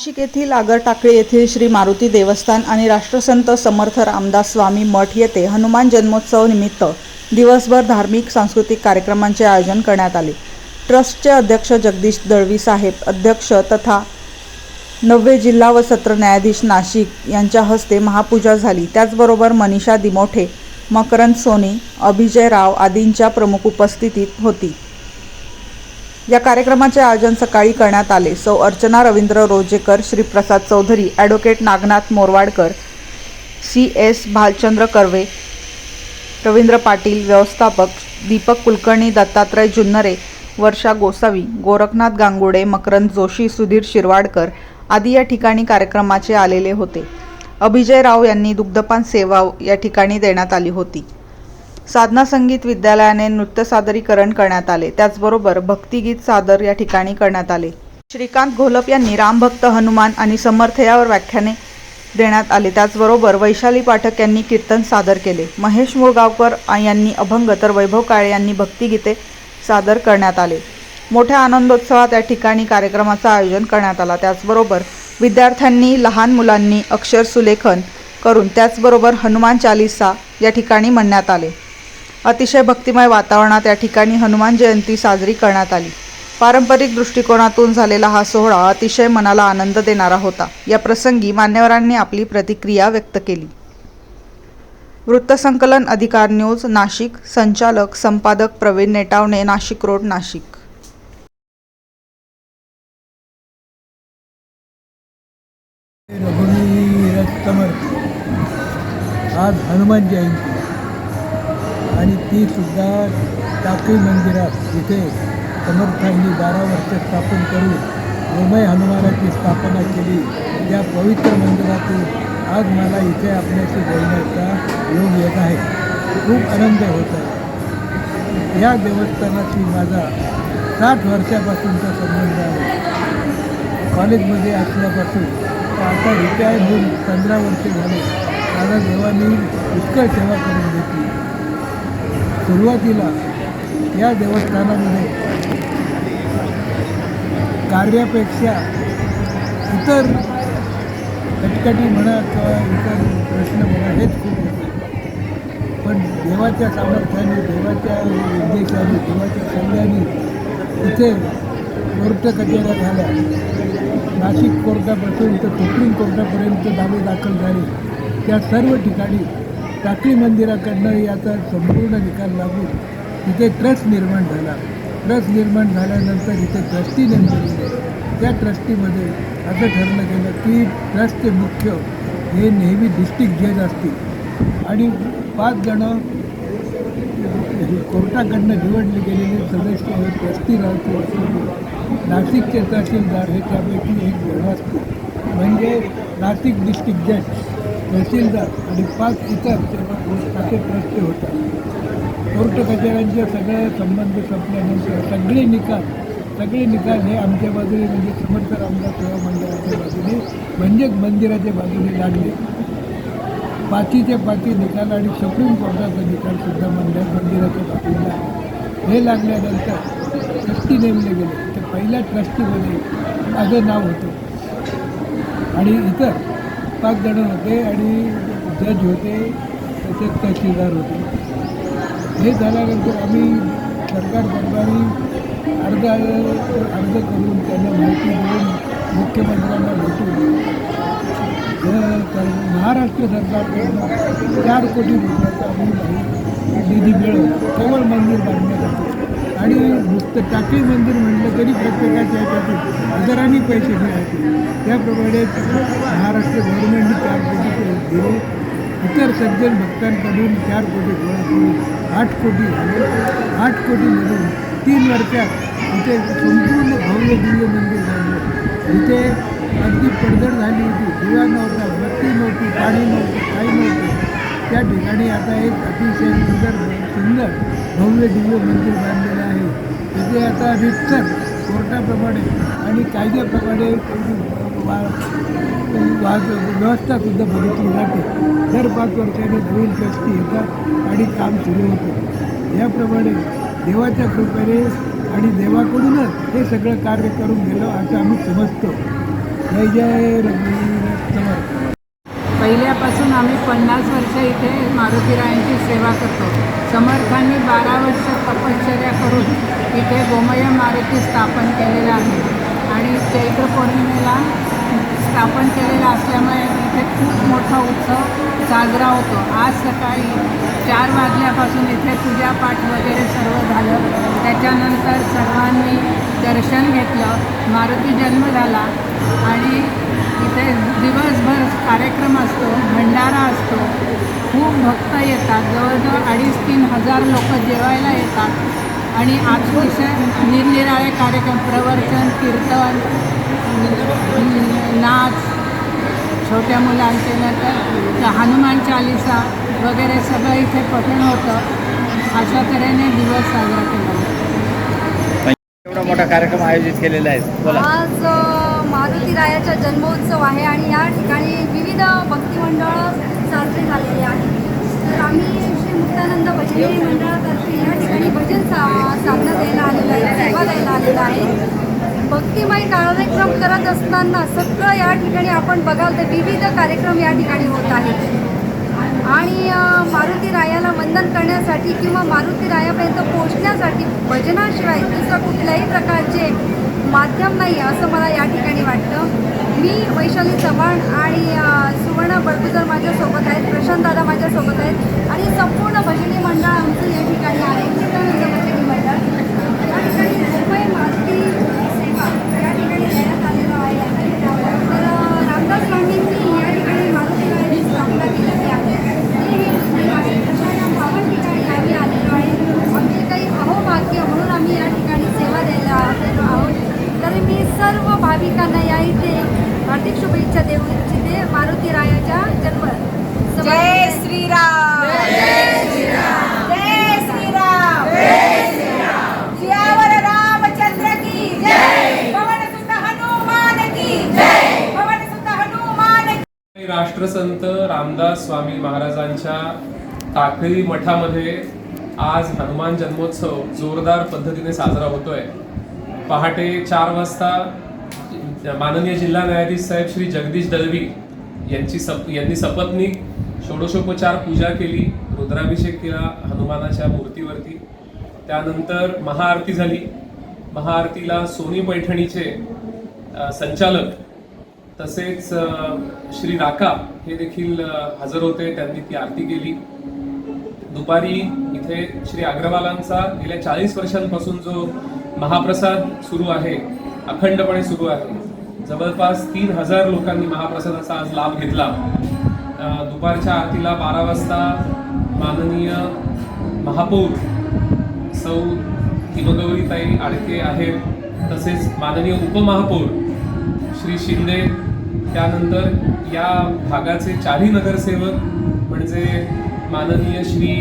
नाशिक येथील आगरटाकळी येथील श्री मारुती देवस्थान आणि राष्ट्रसंत समर्थ रामदास स्वामी मठ येथे हनुमान जन्मोत्सव निमित्त दिवसभर धार्मिक सांस्कृतिक कार्यक्रमांचे आयोजन करण्यात आले। ट्रस्टचे अध्यक्ष जगदीश दळवी साहेब अध्यक्ष तथा 9वे जिल्हा व सत्र न्यायाधीश नाशिक यांच्या हस्ते महापूजा झाली। त्याचबरोबर मनीषा दिमोठे, मकरंद सोनी, अभिजय राव आदींच्या प्रमुख उपस्थितीत होती। या कार्यक्रमाचे आयोजन सकाळी करण्यात आले। सौ अर्चना रवींद्र रोजेकर, श्री प्रसाद चौधरी, ॲडव्होकेट नागनाथ मोरवाडकर, CS भालचंद्र कर्वे, रवींद्र पाटील, व्यवस्थापक दीपक कुलकर्णी, दत्तात्रय जुन्नरे, वर्षा गोसावी, गोरखनाथ गांगुडे, मकरंद जोशी, सुधीर शिरवाडकर आदी या ठिकाणी कार्यक्रमाचे आलेले होते। अभिजय राव यांनी दुग्धपान सेवा या ठिकाणी देण्यात आली होती। साधना संगीत विद्यालयाने नृत्य सादरीकरण करण्यात आले। त्याचबरोबर भक्तिगीत सादर या ठिकाणी करण्यात आले। श्रीकांत घोलप यांनी रामभक्त हनुमान आणि समर्थ यावर व्याख्याने देण्यात आले। त्याचबरोबर वैशाली पाठक यांनी कीर्तन सादर केले। महेश मुळगावकर यांनी अभंग तर वैभव काळे यांनी भक्तिगीते सादर करण्यात आले। मोठ्या आनंदोत्सवात या ठिकाणी कार्यक्रमाचे आयोजन करण्यात आला। त्याचबरोबर विद्यार्थ्यांनी लहान मुलांनी अक्षर सुलेखन करून त्याचबरोबर हनुमान चालीसा या ठिकाणी म्हणण्यात आले। अतिशय भक्तिमय वातावरणात या ठिकाणी हनुमान जयंती साजरी करण्यात आली। पारंपरिक दृष्टिकोनातून झालेला हा सोहळा अतिशय मनाला आनंद देणारा होता। या प्रसंगी मान्यवरांनी आपली प्रतिक्रिया व्यक्त केली। वृत्तसंकलन अधिकार न्यूज नाशिक, संचालक संपादक प्रवीण नेटावणे, नाशिक रोड, नाशिक। आज हनुमान जयंती आणि ती सुद्धा टाकळी मंदिरात जिथे समर्थांनी 12 वर्ष स्थापन करून रोमय हनुमानाची स्थापना केली त्या पवित्र मंदिरातून आज मला इथे आपल्याशी बोलण्याचा योग येत आहे। खूप आनंद होत आहे। या देवस्थानाशी माझा 60 वर्षापासूनचा संबंध आहे। कॉलेजमध्ये असल्यापासून आता रिटायर होऊन 15 वर्षे झाले। मला देवानी पुष्कळ सेवा करून घेतली। सुरुवातीला या देवस्थानामध्ये कार्यापेक्षा इतर कटकटी म्हणा किंवा इतर प्रश्न म्हणा हेच खूप होते, पण देवाच्या सामर्थ्याने, देवाच्या उद्देशाने, देवाच्या सल्ल्याने इथे कोर्ट कचेऱ्या झाल्या। नाशिक कोर्टापासून तर सुप्रीम कोर्टापर्यंत दावे दाखल झाले। त्या सर्व ठिकाणी टाकळी मंदिराकडनं याचा संपूर्ण निकाल लागून इथे ट्रस्ट निर्माण झाला। ट्रस्ट निर्माण झाल्यानंतर इथे ट्रस्टी नेमले गेले। त्या ट्रस्टीमध्ये असं ठरलं गेलं की ट्रस्टचे मुख्य हे नेहमी डिस्ट्रिक्ट जज असतील आणि 5 जणं कोर्टाकडनं निवडले गेलेले सदस्य हे ट्रस्टी राहतील। नाशिकचे तहसीलदार हे त्यापैकी एक जण असतील, म्हणजे नाशिक डिस्ट्रिक्ट जज, तहसीलदार आणि 5 इतर असे ट्रस्टी होतात। कोर्ट कचेऱ्यांचे सगळे संबंध संपल्यानंतर सगळे निकाल हे आमच्या बाजूने म्हणजे समर्थ रामदास सेवा मंडळाच्या बाजूने म्हणजे मंदिराच्या बाजूने लागले। 5चे 5 निकाल आणि सुप्रीम कोर्टाचा निकालसुद्धा मंदिराच्या बाजूला हे लागल्यानंतर ट्रस्टी नेमले गेले। तर पहिल्या ट्रस्टीमध्ये माझं नाव होतं आणि इतर 5 जण होते आणि जज होते, तसेच तहसीलदार होते। हे झाल्यानंतर आम्ही सरकार दरबारी अर्ज करून त्यांना माहिती देऊन मुख्यमंत्र्यांना भेटून महाराष्ट्र सरकारकडून 4 कोटी रुपयाचा निधी मिळवला केवळ मंदिर बांधण्यासाठी। आणि नुसतं टाकळी मंदिर म्हटलं तरी प्रत्येकाच्या ह्याच्यातून हजारांनी पैसे मिळाले। त्याप्रमाणे महाराष्ट्र गव्हर्नमेंटने 4 कोटी दिले। इतर सज्जन भक्तांकडून 4 कोटी गोळा करून 8 कोटी झाले। 8 कोटीमधून 3 वर्षात इथे संपूर्ण भव्य दिव्य मंदिर बांधलं। इथे अगदी पडझड झाली होती, दिवा नव्हता, बत्ती नव्हती, पाणी नव्हतं, काही नव्हतं। त्या ठिकाणी आता एक अतिशय सुंदर भव्य दिव्य मंदिर बांधलेलं आहे। तिथे आता रितसर कोर्टाप्रमाणे आणि कायद्याप्रमाणे व्यवस्थासुद्धा बघितली जाते। दर 5 वर्षांनी नवीन ट्रस्टी येतात आणि काम सुरू होतं। याप्रमाणे देवाच्या कृपेने आणि देवाकडूनच हे सगळं कार्य करून गेलं असं आम्ही समजतो। जय जय रघुवीर समर्थ. पहिल्यापासून आम्ही 50 वर्ष इथे मारुतीरायांची सेवा करतो. समर्थांनी 12 वर्ष तपश्चर्या करून इथे गोमय मारुती स्थापन केलेलं आहे आणि चैत्र पौर्णिमेला स्थापन केलेलं असल्यामुळे इथे खूप मोठा उत्सव साजरा होतो. आज सकाळी 4 वाजल्यापासून इथे पूजापाठ वगैरे सर्व झालं. त्याच्यानंतर सर्वांनी दर्शन घेतलं. मारुती जन्म झाला आणि इथे दिवसभर कार्यक्रम असतो, भंडारा असतो. खूप भक्त येतात. जवळजवळ 2,500-3 हजार लोक जेवायला येतात आणि अतिशय निरनिराळे कार्यक्रम, प्रवचन, कीर्तन, नाच, छोट्या मुलांचे, नंतर हनुमान चालिसा वगैरे सगळं इथे पठण होतं. अशा तऱ्हेने दिवस साजरा केला. एवढा मोठा कार्यक्रम आयोजित केलेला आहे, बोला. आज मारुतीरायाचा जन्मोत्सव आहे आणि या ठिकाणी विविध भक्तिमंडळ साजरे झालेले आहेत. तर आम्ही श्री मुक्तानंद भजनी मंडळातर्फे या ठिकाणी भजन साधना द्यायला आलेलं आहे, सेवा द्यायला आलेलं आहे. भक्तिमय कार्यक्रम करत असताना सगळं या ठिकाणी आपण बघाल तर विविध कार्यक्रम या ठिकाणी होत आहेत आणि मारुतीरायाला वंदन करण्यासाठी किंवा मारुतीरायापर्यंत पोहोचण्यासाठी भजनाशिवाय दुसरं कुठल्याही प्रकारचे माध्यम नाही असं मला या ठिकाणी वाटतं. मी वैशाली चव्हाण आणि सुवर्ण बडगुजर माझ्यासोबत आहेत, प्रशांतदादा माझ्यासोबत आहेत आणि संपूर्ण भजनी मंडळ आमचं या ठिकाणी आहे. चित्रानंद भजनी मंडळ या ठिकाणी मुंबई मारुती सेवा या ठिकाणी देण्यात आलेलं आहे. तर रामदास स्वामींनी या ठिकाणी मारुतीरायाची स्थापना केलेली आहे. अशा या पावन ठिकाणी आम्ही आलेलो आहे. आमचे काही अहोभाग्य म्हणून आम्ही या ठिकाणी सेवा द्यायला आलेलो आहोत. तर मी सर्व भाविकांना या इथे हार्दिक शुभेच्छा देऊ इच्छिते मारुतीरायाच्या जन्म. जय श्रीराम, जय श्रीराम, जय श्रीराम, जय श्रीराम. सियावर रामचंद्र की जय, पवन सुत हनुमान की जय, पवन सुत हनुमान की. राष्ट्रसंत रामदास स्वामी महाराजांच्या टाकळी मठामध्ये आज हनुमान जन्मोत्सव जोरदार पद्धतीने साजरा होतोय. पहाटे 4 वाजता माननीय जिल्हा न्यायाधीश साहेब श्री जगदीश दळवी यांनी सपत्नीक षोडशोपचार पूजा केली, रुद्राभिषेक केला हनुमानाच्या मूर्तीवरती. त्यानंतर महाआरती झाली. महाआरतीला सोनी पैठणीचे संचालक तसेच श्री राका हे देखील हजर होते. त्यांनी ती आरती केली. दुपारी इथे श्री अग्रवालांचा गेल्या 40 वर्षांपासून जो महाप्रसाद सुरू आहे, अखंडपणे सुरू आहे. जवळपास 3,000 लोकांनी महाप्रसादाचा आज लाभ घेतला. दुपारच्या आरतीला 12 वाजता माननीय महापौर सौ हिमगौरीताई आडके आहेत, तसेच माननीय उपमहापौर श्री शिंदे, त्यानंतर या भागाचे 4ही नगरसेवक म्हणजे माननीय श्री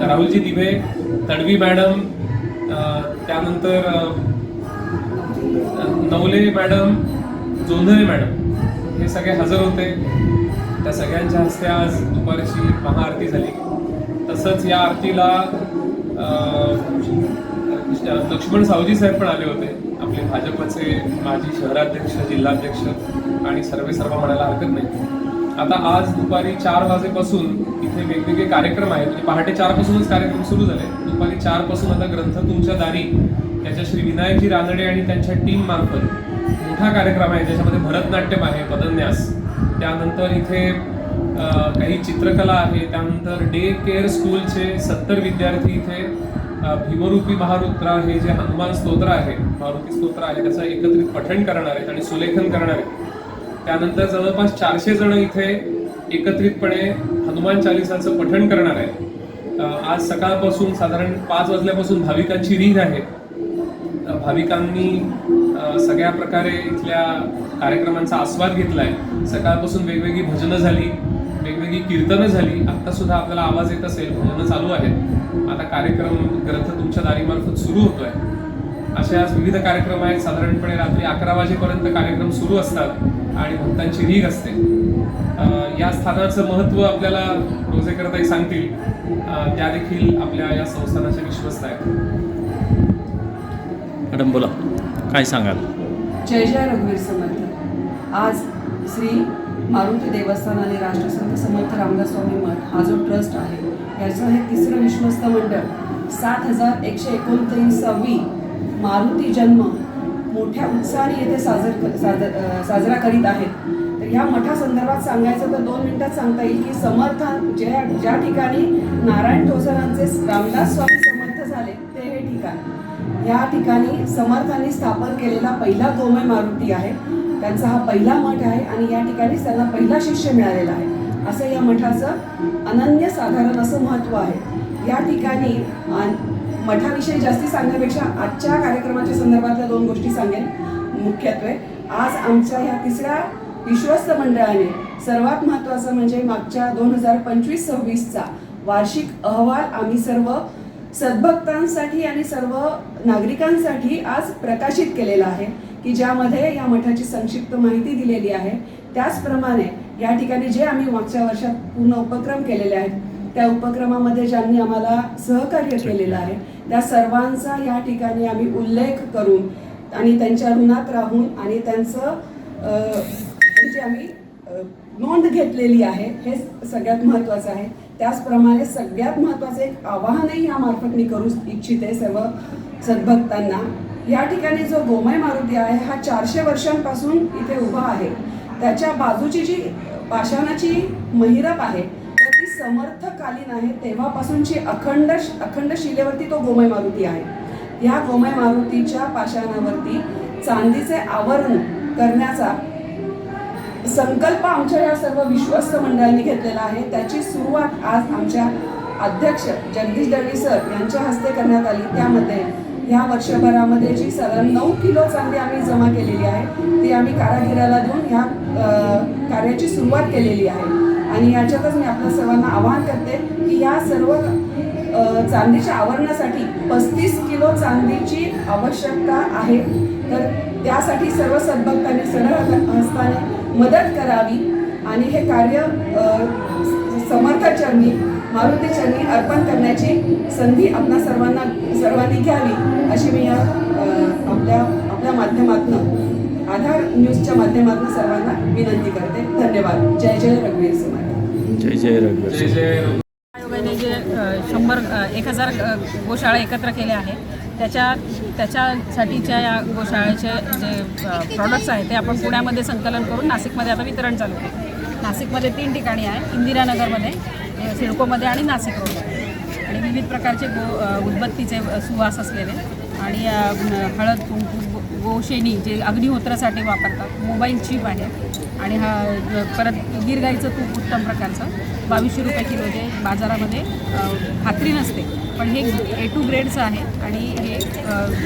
राहुलजी दिभे, तडवी मॅडम, त्यानंतर नवले मॅडम, जोंधळे मॅडम हे सगळे हजर होते. त्या सगळ्यांच्या हस्ते आज दुपारची महाआरती झाली. तसंच या आरतीला लक्ष्मण सावजी साहेब पण आले होते, आपले भाजपचे माजी शहराध्यक्ष, जिल्हाध्यक्ष आणि सर्व म्हणायला हरकत नाही. आता आज दुपारी 4 वाजेपासून इथे वेगवेगळे कार्यक्रम आहेत. म्हणजे पहाटे 4 पासूनच कार्यक्रम सुरू झाले. दुपारी 4 पासून आता ग्रंथ तुमच्या दारी त्याच्या श्री विनायकजी रानडे आणि त्यांच्या टीम मार्फत मोठा कार्यक्रम आहे, ज्याच्यामध्ये भरतनाट्यम आहे, पदन्यास, त्यानंतर इथे काही चित्रकला आहे. त्यानंतर डे केअर स्कूलचे 70 विद्यार्थी इथे भीमरूपी महारुद्रा हे जे हनुमान स्तोत्र आहे, मारुती स्तोत्र आहे, त्याचं एकत्रित पठण करणार आहेत आणि सुलेखन करणार आहेत. त्यानंतर जवळपास 400 जण इथे एकत्रितपणे हनुमान चालिसाचं पठण करणार आहे. आज सकाळपासून साधारण 5 वाजल्यापासून भाविकांची रीघ आहे. भाविकांनी सगळ्या प्रकारे इथल्या कार्यक्रमांचा आस्वाद घेतलाय. सकाळपासून वेगवेगळी भजनं झाली, वेगवेगळी कीर्तनं झाली. आत्ता सुद्धा आपल्याला आवाज येत असेल, भजनं चालू आहेत. आता कार्यक्रम ग्रंथ तुमच्या दारीमार्फत सुरू होतोय. असे आज विविध कार्यक्रम आहेत. साधारणपणे रात्री 11 वाजेपर्यंत कार्यक्रम सुरू असतात आणि भक्तांची रीघ असते. या स्थानाचं महत्त्व आपल्याला रोजेकरताही सांगतील. त्या देखील आपल्या या संस्थानाच्या विश्वस्त आहेत. मॅडम बोला, काय सांगाल? जय जय रघुवीर समर्थ. आज श्री मारुती देवस्थान आणि राष्ट्रसंत समर्थ रामदास स्वामी मठ हा जो ट्रस्ट आहे याचं हे तिसरं विश्वस्त मंडळ 7139वी मारुती जन्म मोठ्या उत्साहाने येथे साजरा करीत आहेत. तर ह्या मठासंदर्भात सांगायचं तर 2 मिनिटात सांगता येईल की समर्थ ज्या ठिकाणी नारायण ठोसरांचे रामदास स्वामी समर्थ झाले ते हे ठिकाण. या ठिकाणी समर्थांनी स्थापन केलेला पहिला गोमय मारुती आहे. त्यांचा हा पहिला मठ आहे आणि या ठिकाणीच त्यांना पहिला शिष्य मिळालेला आहे. असं या मठाचं अनन्यसाधारण असं महत्त्व आहे. या ठिकाणी मठाविषयी जास्ती सांगण्यापेक्षा आजच्या कार्यक्रमाच्या संदर्भातल्या 2 गोष्टी सांगेन. मुख्यत्वे आज आमच्या ह्या तिसऱ्या विश्वस्त मंडळाने सर्वात महत्त्वाचं म्हणजे मागच्या 2025-26चा वार्षिक अहवाल आम्ही सर्व सद्भक्तांसाठी आणि सर्व नागरिकांसाठी आज प्रकाशित केलेला आहे की ज्यामध्ये या मठाची संक्षिप्त माहिती दिलेली आहे. त्याचप्रमाणे या ठिकाणी जे आम्ही मागच्या वर्षात पूर्ण उपक्रम केलेले आहेत त्या उपक्रमामध्ये ज्यांनी आम्हाला सहकार्य केलेलं आहे त्या सर्वांचा या ठिकाणी आम्ही उल्लेख करून आणि त्यांच्या ऋणात राहून आणि त्यांची आम्ही नोंद घेतलेली आहे. हे सगळ्यात महत्त्वाचं आहे. त्याचप्रमाणे सगळ्यात महत्त्वाचं एक आवाहनही यामार्फत मी करू इच्छिते सर्व सद्भक्तांना. या ठिकाणी जो गोमय मारुती आहे हा 400 वर्षांपासून इथे उभा आहे. त्याच्या बाजूची जी पाषाणाची महिरप आहे तर ती समर्थकालीन आहे. तेव्हापासूनची अखंड शिलेवरती तो गोमय मारुती आहे. या गोमय मारुतीच्या पाषाणावरती चांदीचे आवरण करण्याचा संकल्प आमच्या या सर्व विश्वस्त मंडळांनी घेतलेला आहे. त्याची सुरुवात आज आमच्या अध्यक्ष जगदीश दळवी सर यांच्या हस्ते करण्यात आली. त्यामध्ये ह्या वर्षभरामध्ये जी साधारण 9 किलो चांदी आम्ही जमा केलेली आहे ती आम्ही कारागिराला देऊन ह्या कार्याची सुरुवात केलेली आहे. आणि याच्यातच मी आपल्या सर्वांना आवाहन करते की या सर्व चांदीच्या आवरणासाठी 35 किलो चांदीची आवश्यकता आहे. तर त्यासाठी सर्व सद्भक्तांनी सरळ हस्ताने मदत करावी आणि हे कार्य समर्थचरणी मारुतीचरणी अर्पण करण्याची संधी आपल्या सर्वांनी घ्यावी अशी मी या आपल्या माध्यमातून आधार न्यूजच्या माध्यमातून सर्वांना विनंती करते. धन्यवाद. जय जय रघुवीर समर्थ. जय जय रघुवीर. जय जय आयोगाने जे 100-1000 गोशाळा एकत्र केल्या आहेत त्याच्यासाठीच्या या गोशाळेचे जे प्रॉडक्ट्स आहेत ते आपण पुण्यामध्ये संकलन करून नाशिकमध्ये आता वितरण चालू केलं. नाशिकमध्ये 3 ठिकाणी आहे, इंदिरानगरमध्ये, सिडकोमध्ये आणि नाशिक रोडमध्ये. आणि विविध प्रकारचे उदबत्तीचे सुवास असलेले आणि हळद कुंकू गोशेनी जे अग्निहोत्रासाठी वापरतात, मोबाईल चिप आहे आणि हा परत गीर गाईचं तूप उत्तम प्रकारचं 2200 रुपये किलो जे बाजारामध्ये खात्री नसते पण हे A2 ग्रेडचं आहे. आणि हे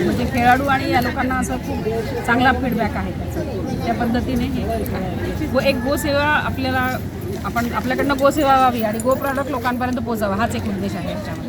म्हणजे खेळाडू आणि या लोकांना असं खूप चांगला फीडबॅक आहे त्याचा. त्या पद्धतीने हे एक गोसेवा आपल्याकडनं गोसेवा व्हावी आणि गो प्रॉडक्ट लोकांपर्यंत पोहोचावा हाच एक उद्देश आहे याच्यामध्ये.